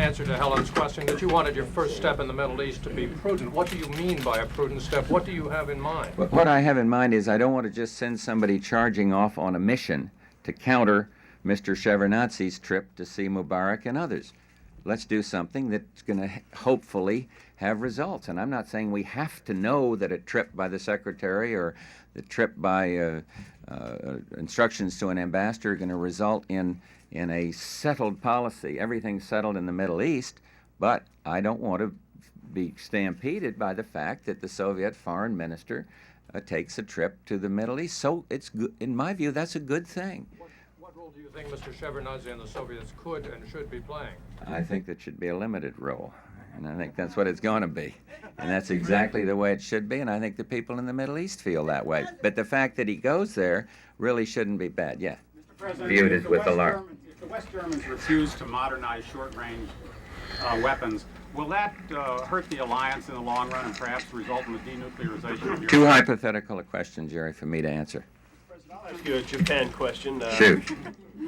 answer to Helen's question that you wanted your first step in the Middle East to be prudent. What do you mean by a prudent step? What do you have in mind? What I have in mind is I don't want to just send somebody charging off on a mission to counter Mr. Shevardnadze's trip to see Mubarak and others. Let's do something that's going to hopefully have results. And I'm not saying we have to know that a trip by the secretary or the trip by instructions to an ambassador are going to result in a settled policy. Everything's settled in the Middle East, but I don't want to be stampeded by the fact that the Soviet foreign minister takes a trip to the Middle East. So it's good, in my view, that's a good thing. What role do you think Mr. Shevardnadze and the Soviets could and should be playing? I think that should be a limited role, and I think that's what it's going to be. And that's exactly the way it should be, and I think the people in the Middle East feel that way. But the fact that he goes there really shouldn't be bad, yeah. Mr. President, Viewed as with alarm. If the West Germans refuse to modernize short-range weapons, will that hurt the alliance in the long run and perhaps result in the denuclearization of Europe? Too hypothetical a question, Jerry, for me to answer. President, I'll ask you a Japan question. Shoot.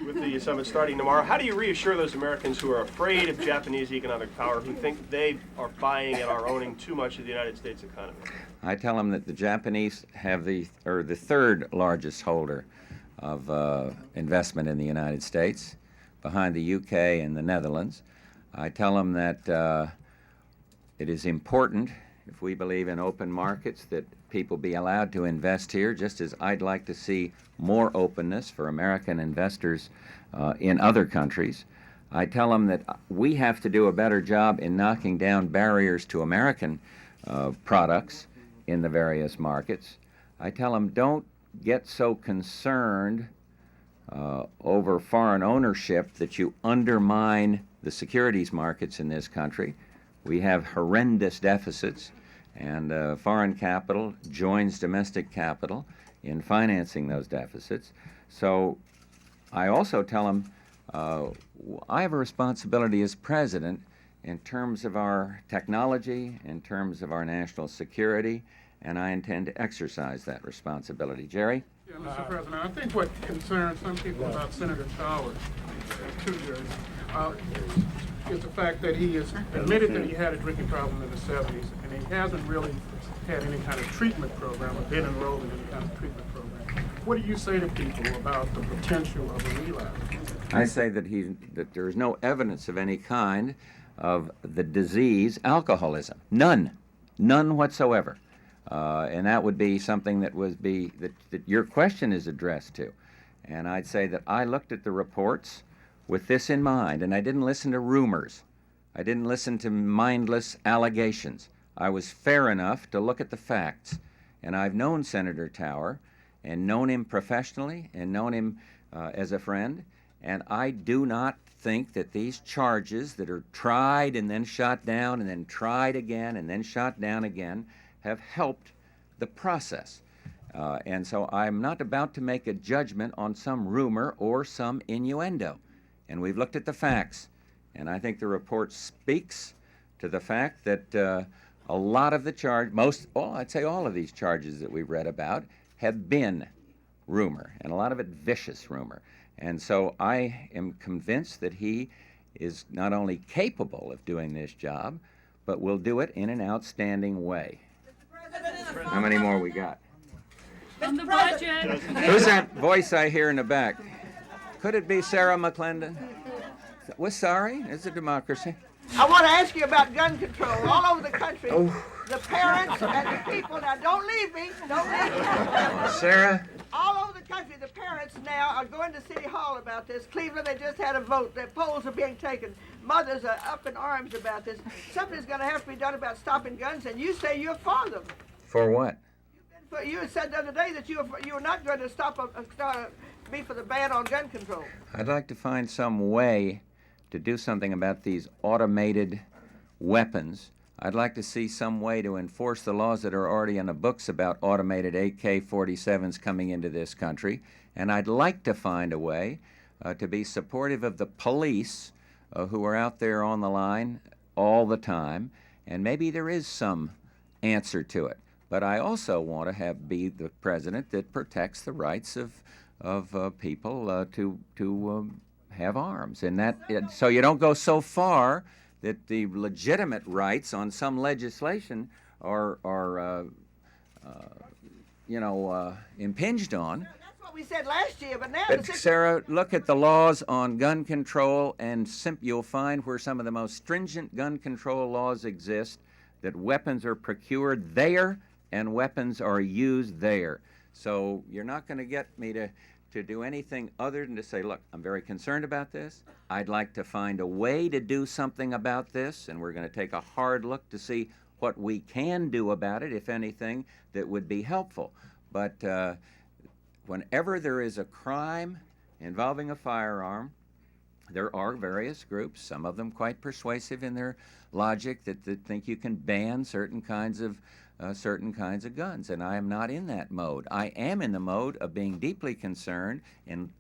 With the summit starting tomorrow, how do you reassure those Americans who are afraid of Japanese economic power, who think they are buying and are owning too much of the United States economy? I tell them that the Japanese have the third largest holder of investment in the United States, behind the UK and the Netherlands. I tell them that it is important, if we believe in open markets, that people be allowed to invest here, just as I'd like to see more openness for American investors in other countries. I tell them that we have to do a better job in knocking down barriers to American products in the various markets. I tell them don't get so concerned over foreign ownership that you undermine the securities markets in this country. We have horrendous deficits, and foreign capital joins domestic capital in financing those deficits. So I also tell them I have a responsibility as president in terms of our technology, in terms of our national security, and I intend to exercise that responsibility. Jerry? Yeah, Mr. President, I think what concerns some people about Senator Towers, too, Jerry, is the fact that he has admitted that he had a drinking problem in the 70s, and he hasn't really had any kind of treatment program or been enrolled in any kind of treatment program. What do you say to people about the potential of a relapse? I say that there is no evidence of any kind of the disease alcoholism. None whatsoever. And that would be something that your question is addressed to. And I'd say that I looked at the reports with this in mind, and I didn't listen to rumors. I didn't listen to mindless allegations. I was fair enough to look at the facts. And I've known Senator Tower, and known him professionally, and known him as a friend, and I do not think that these charges that are tried and then shot down and then tried again and then shot down again have helped the process. And so I'm not about to make a judgment on some rumor or some innuendo. And we've looked at the facts. And I think the report speaks to the fact that a lot of the I'd say all of these charges that we've read about have been rumor, and a lot of it vicious rumor. And so I am convinced that he is not only capable of doing this job, but will do it in an outstanding way. How many more we got? On the budget. Who's that voice I hear in the back? Could it be Sarah McClendon? We're sorry, it's a democracy. I want to ask you about gun control all over the country. The parents and the people, now don't leave me, Sarah? All over the country, the parents now are going to City Hall about this. Cleveland, they just had a vote. Their polls are being taken. Mothers are up in arms about this. Something's going to have to be done about stopping guns, and you say you're for them. For what? You said the other day that you were not going to be for the ban on gun control. I'd like to find some way to do something about these automated weapons. I'd like to see some way to enforce the laws that are already in the books about automated AK-47s coming into this country. And I'd like to find a way to be supportive of the police who are out there on the line all the time. And maybe there is some answer to it. But I also want to be the president that protects the rights of people to have arms. And so you don't go so far that the legitimate rights on some legislation are impinged on. That's what we said last year, but now But Sarah, look at the laws on gun control, and you'll find where some of the most stringent gun control laws exist, that weapons are procured there and weapons are used there. So you're not going to get me to do anything other than to say, look, I'm very concerned about this. I'd like to find a way to do something about this, and we're going to take a hard look to see what we can do about it, if anything, that would be helpful. But whenever there is a crime involving a firearm, there are various groups, some of them quite persuasive in their logic, that think you can ban certain kinds of guns, and I am not in that mode. I am in the mode of being deeply concerned and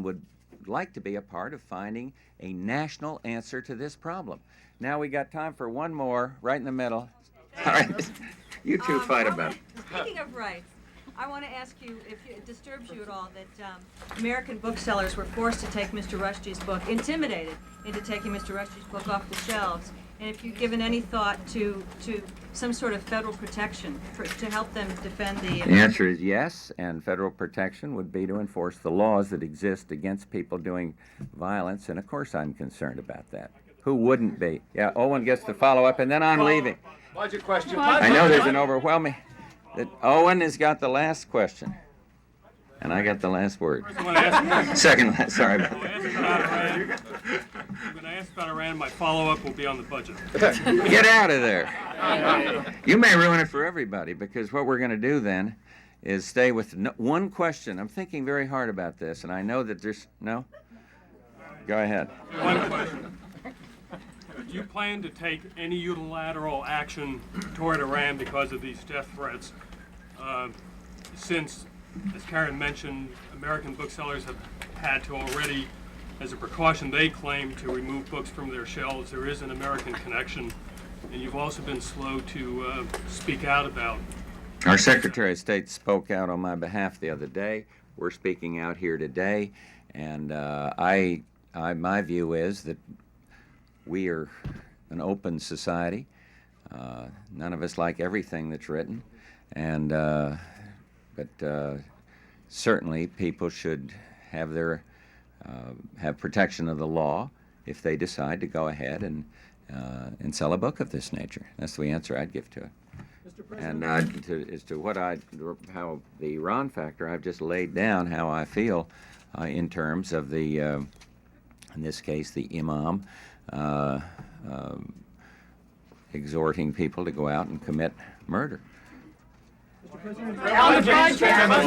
would like to be a part of finding a national answer to this problem. Now we got time for one more, right in the middle. All right, you two fight about it. Speaking of rights, I want to ask you if it disturbs you at all that American booksellers were forced to take Mr. Rushdie's book, intimidated into taking Mr. Rushdie's book off the shelves, and if you've given any thought to some sort of federal protection to help them defend the... The answer is yes, and federal protection would be to enforce the laws that exist against people doing violence, and of course I'm concerned about that. Who wouldn't be? Yeah, Owen gets to follow up, and then I'm leaving. Budget question. I know there's an overwhelming... That Owen has got the last question, and I got the last word. Second last, sorry about that. I'm going to ask about Iran. My follow-up will be on the budget. Get out of there. You may ruin it for everybody, because what we're going to do then is stay with one question. I'm thinking very hard about this, and I know that there's... No? Go ahead. One question. Do you plan to take any unilateral action toward Iran because of these death threats? Since, as Karen mentioned, American booksellers have had to already, as a precaution, they claim, to remove books from their shelves. There is an American connection, and you've also been slow to speak out about. Our Secretary of State spoke out on my behalf the other day. We're speaking out here today, and my view is that we are an open society. None of us like everything that's written, and but certainly people should have have protection of the law if they decide to go ahead and sell a book of this nature. That's the answer I'd give to it. And as to how the Iran factor, I've just laid down how I feel in terms of the, in this case, the imam exhorting people to go out and commit murder. Mr. President,